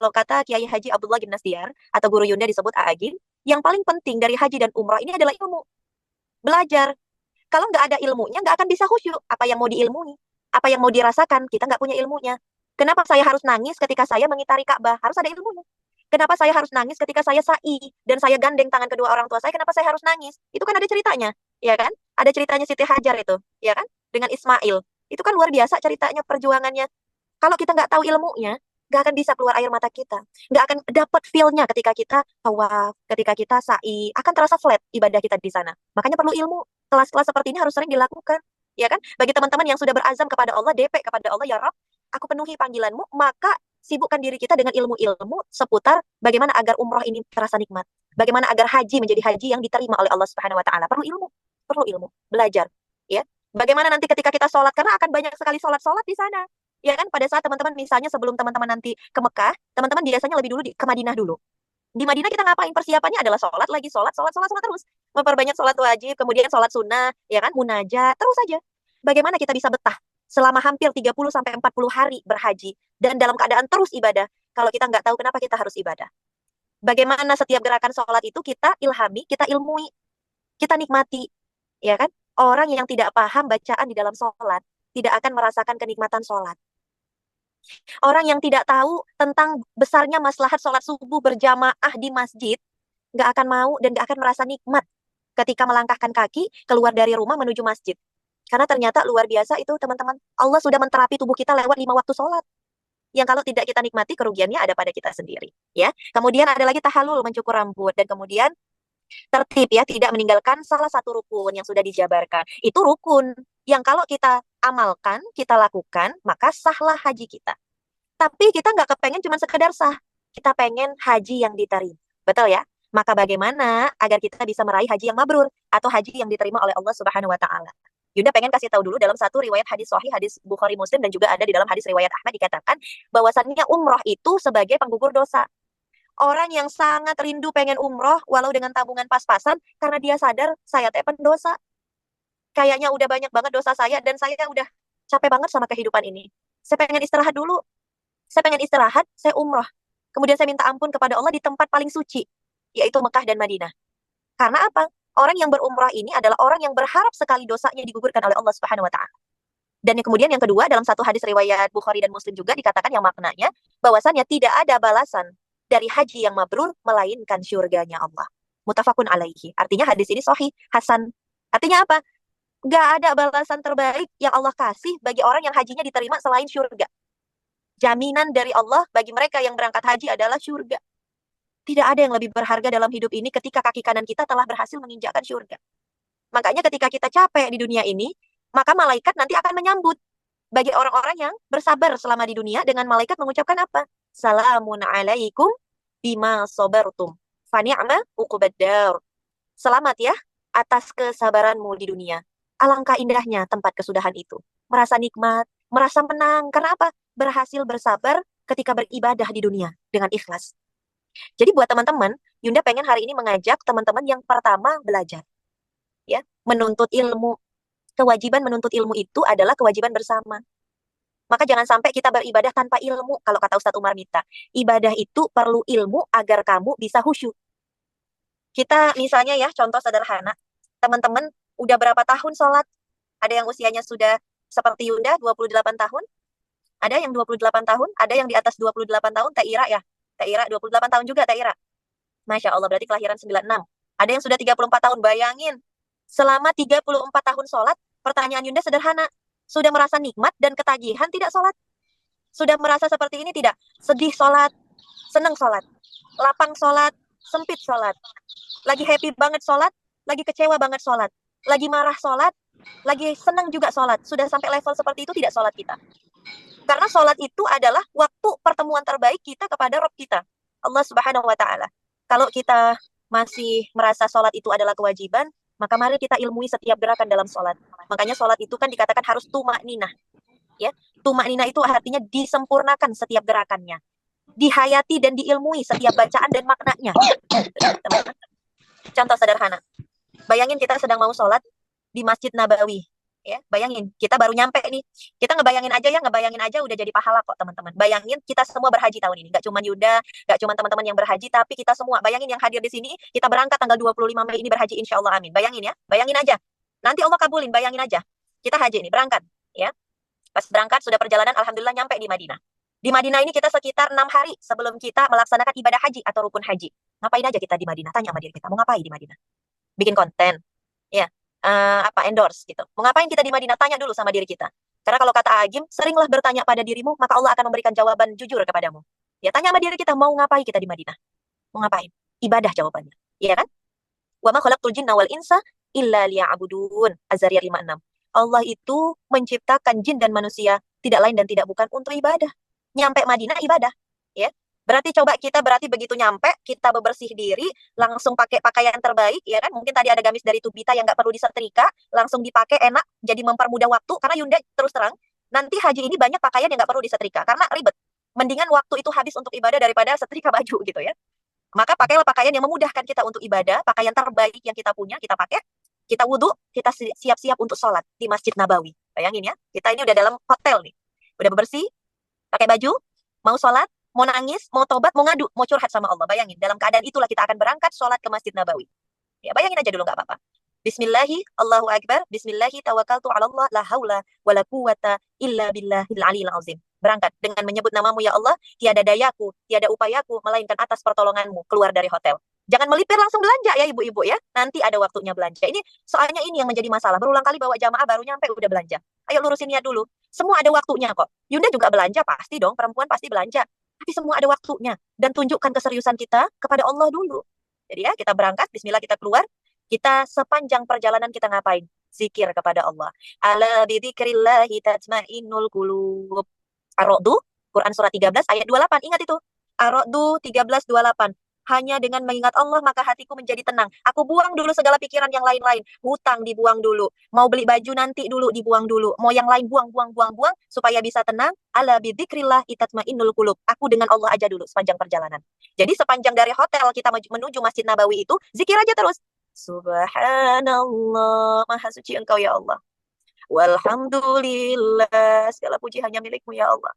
Kalau kata Kiai Haji Abdullah bin Nasir atau Guru Yunda disebut A'agim, yang paling penting dari haji dan umrah ini adalah ilmu, belajar. Kalau nggak ada ilmunya, nggak akan bisa khusyuk. Apa yang mau diilmui? Apa yang mau dirasakan? Kita nggak punya ilmunya. Kenapa saya harus nangis ketika saya mengitari Ka'bah? Harus ada ilmunya. Kenapa saya harus nangis ketika saya sa'i dan saya gandeng tangan kedua orang tua saya? Kenapa saya harus nangis? Itu kan ada ceritanya, ya kan? Ada ceritanya Siti Hajar itu, ya kan? Dengan Ismail. Itu kan luar biasa ceritanya perjuangannya. Kalau kita nggak tahu ilmunya, nggak akan bisa keluar air mata kita. Nggak akan dapat feel-nya ketika kita tawaf, ketika kita sa'i. Akan terasa flat ibadah kita di sana. Makanya perlu ilmu. Kelas-kelas seperti ini harus sering dilakukan. Ya kan? Bagi teman-teman yang sudah berazam kepada Allah, DP kepada Allah, ya Rabb, aku penuhi panggilanmu, maka sibukkan diri kita dengan ilmu-ilmu seputar bagaimana agar umroh ini terasa nikmat. Bagaimana agar haji menjadi haji yang diterima oleh Allah Subhanahu wa taala. Perlu ilmu, belajar, ya. Bagaimana nanti ketika kita sholat, karena akan banyak sekali sholat-sholat di sana. Ya kan, pada saat teman-teman misalnya sebelum teman-teman nanti ke Mekah, teman-teman biasanya lebih dulu ke Madinah dulu. Di Madinah kita ngapain? Persiapannya adalah sholat lagi, sholat terus. Memperbanyak sholat wajib, kemudian sholat sunnah, ya kan, munajat, terus saja. Bagaimana kita bisa betah selama hampir 30 sampai 40 hari berhaji dan dalam keadaan terus ibadah kalau kita nggak tahu kenapa kita harus ibadah. Bagaimana setiap gerakan sholat itu kita ilhami, kita ilmui, kita nikmati, ya kan? Orang yang tidak paham bacaan di dalam sholat tidak akan merasakan kenikmatan sholat. Orang yang tidak tahu tentang besarnya maslahat sholat subuh berjamaah di masjid, nggak akan mau dan nggak akan merasa nikmat ketika melangkahkan kaki keluar dari rumah menuju masjid. Karena ternyata luar biasa itu teman-teman. Allah sudah menterapi tubuh kita lewat 5 waktu sholat. Yang kalau tidak kita nikmati, kerugiannya ada pada kita sendiri. Ya. Kemudian ada lagi tahallul, mencukur rambut. Dan kemudian tertib, ya, tidak meninggalkan salah satu rukun yang sudah dijabarkan. Itu rukun yang kalau kita amalkan, kita lakukan, maka sahlah haji kita. Tapi kita nggak kepengen cuma sekedar sah. Kita pengen haji yang diterima. Betul ya? Maka bagaimana agar kita bisa meraih haji yang mabrur atau haji yang diterima oleh Allah Subhanahu wa taala? Yunda pengen kasih tahu dulu dalam satu riwayat hadis sahih, hadis Bukhari Muslim dan juga ada di dalam hadis riwayat Ahmad dikatakan bahwasannya umroh itu sebagai penggugur dosa. Orang yang sangat rindu pengen umroh walau dengan tabungan pas-pasan karena dia sadar saya teh pendosa. Kayaknya udah banyak banget dosa saya dan saya udah capek banget sama kehidupan ini. Saya pengen istirahat dulu. Saya pengen istirahat, saya umroh. Kemudian saya minta ampun kepada Allah di tempat paling suci, yaitu Mekah dan Madinah. Karena apa? Orang yang berumrah ini adalah orang yang berharap sekali dosanya digugurkan oleh Allah Subhanahu wa taala. Dan yang kemudian yang kedua, dalam satu hadis riwayat Bukhari dan Muslim juga dikatakan yang maknanya bahwasannya tidak ada balasan dari haji yang mabrur melainkan syurganya Allah. Mutafakun alaihi. Artinya hadis ini sahih, hasan. Artinya apa? Gak ada balasan terbaik yang Allah kasih bagi orang yang hajinya diterima selain syurga. Jaminan dari Allah bagi mereka yang berangkat haji adalah syurga. Tidak ada yang lebih berharga dalam hidup ini ketika kaki kanan kita telah berhasil menginjakkan syurga. Makanya ketika kita capek di dunia ini, maka malaikat nanti akan menyambut. Bagi orang-orang yang bersabar selama di dunia, dengan malaikat mengucapkan apa? Salamun alaikum bima sobartum. Fani'ma uqubad-dar. Selamat ya atas kesabaranmu di dunia. Alangkah indahnya tempat kesudahan itu. Merasa nikmat, merasa menang. Karena apa? Berhasil bersabar ketika beribadah di dunia dengan ikhlas. Jadi buat teman-teman, Yunda pengen hari ini mengajak teman-teman yang pertama belajar. Ya, menuntut ilmu. Kewajiban menuntut ilmu itu adalah kewajiban bersama. Maka jangan sampai kita beribadah tanpa ilmu. Kalau kata Ustadz Umar Mita, ibadah itu perlu ilmu agar kamu bisa khusyuk. Kita misalnya ya, contoh sederhana. Teman-teman udah berapa tahun sholat? Ada yang usianya sudah seperti Yunda, 28 tahun. Ada yang 28 tahun, ada yang di atas 28 tahun, Teh Ira ya. Teh Ira 28 tahun juga, Teh Ira. Masya Allah, berarti kelahiran 96. Ada yang sudah 34 tahun, bayangin. Selama 34 tahun sholat, pertanyaan Yunda sederhana. Sudah merasa nikmat dan ketagihan tidak sholat? Sudah merasa seperti ini tidak? Sedih sholat, senang sholat, lapang sholat, sempit sholat. Lagi happy banget sholat, lagi kecewa banget sholat. Lagi marah sholat, lagi senang juga sholat. Sudah sampai level seperti itu tidak sholat kita. Karena sholat itu adalah waktu pertemuan terbaik kita kepada Rabb kita, Allah Subhanahu wa taala. Kalau kita masih merasa sholat itu adalah kewajiban, maka mari kita ilmui setiap gerakan dalam sholat. Makanya sholat itu kan dikatakan harus tumakninah. Ya, tumakninah itu artinya disempurnakan setiap gerakannya, dihayati dan diilmui setiap bacaan dan maknanya. Contoh sederhana, bayangin kita sedang mau sholat di Masjid Nabawi. Ya, bayangin, kita baru nyampe nih. Kita ngebayangin aja ya, ngebayangin aja udah jadi pahala kok, teman-teman. Bayangin kita semua berhaji tahun ini. Gak cuma Yuda, gak cuma teman-teman yang berhaji, tapi kita semua. Bayangin yang hadir di sini, kita berangkat tanggal 25 Mei ini berhaji, insya Allah, amin. Bayangin ya, bayangin aja. Nanti Allah kabulin, bayangin aja. Kita haji ini, berangkat. Ya, pas berangkat, sudah perjalanan, Alhamdulillah nyampe di Madinah. Di Madinah ini kita sekitar 6 hari sebelum kita melaksanakan ibadah haji atau rukun haji. Ngapain aja kita di Madinah? Tanya sama diri kita, mau ngapain di Madinah? Bikin konten, ya, apa endorse gitu. Mau ngapain kita di Madinah? Tanya dulu sama diri kita. Karena kalau kata Agim, seringlah bertanya pada dirimu, maka Allah akan memberikan jawaban jujur kepadamu. Ya, tanya sama diri kita, mau ngapain kita di Madinah? Mau ngapain? Ibadah jawabannya. Iya kan? Wa ma khalaqtul jinna wal insa illa liya'budun. Az-Zariyat 56. Allah itu menciptakan jin dan manusia tidak lain dan tidak bukan untuk ibadah. Nyampe Madinah ibadah, ya. Berarti coba kita berarti begitu nyampe, kita bebersih diri, langsung pakai pakaian terbaik, ya kan? Mungkin tadi ada gamis dari Tubita yang nggak perlu disetrika, langsung dipakai enak, jadi mempermudah waktu. Karena Yunda terus terang, nanti haji ini banyak pakaian yang nggak perlu disetrika, karena ribet. Mendingan waktu itu habis untuk ibadah daripada setrika baju gitu ya. Maka pakailah pakaian yang memudahkan kita untuk ibadah, pakaian terbaik yang kita punya, kita pakai, kita wudhu, kita siap-siap untuk sholat di Masjid Nabawi. Bayangin ya, kita ini udah dalam hotel nih. Udah bebersih, pakai baju, mau sholat, mau nangis, mau tobat, mau ngadu, mau curhat sama Allah. Bayangin, dalam keadaan itulah kita akan berangkat sholat ke Masjid Nabawi. Ya, bayangin aja dulu, nggak apa-apa. Bismillahi, Allahu Akbar, Bismillahi, tawakkaltu ala Allah, la haula, wa la quwata, illa billahil aliyil azim. Berangkat dengan menyebut namamu ya Allah, tiada dayaku, tiada upayaku, melainkan atas pertolonganmu, keluar dari hotel. Jangan melipir langsung belanja ya ibu-ibu ya. Nanti ada waktunya belanja. Ini soalnya ini yang menjadi masalah. Berulang kali bawa jamaah baru nyampe udah belanja. Ayo lurusin niat dulu. Semua ada waktunya kok. Yunda juga belanja pasti dong. Perempuan pasti belanja. Tapi semua ada waktunya. Dan tunjukkan keseriusan kita kepada Allah dulu. Jadi ya kita berangkat. Bismillah kita keluar. Kita sepanjang perjalanan kita ngapain? Zikir kepada Allah. Ala bidzikrillahi tatmainnul qulub. Ar-Ra'd, Quran surah 13 ayat 28. Ingat itu. Ar-Ra'd 13:28. Hanya dengan mengingat Allah maka hatiku menjadi tenang. Aku buang dulu segala pikiran yang lain-lain. Hutang dibuang dulu. Mau beli baju nanti dulu dibuang dulu. Mau yang lain buang, buang, buang, buang. Supaya bisa tenang. Ala bidzikrillahi tatmainnul qulub. Aku dengan Allah aja dulu sepanjang perjalanan. Jadi sepanjang dari hotel kita menuju Masjid Nabawi itu, zikir aja terus. Subhanallah, maha suci engkau ya Allah. Walhamdulillah, segala puji hanya milikmu ya Allah.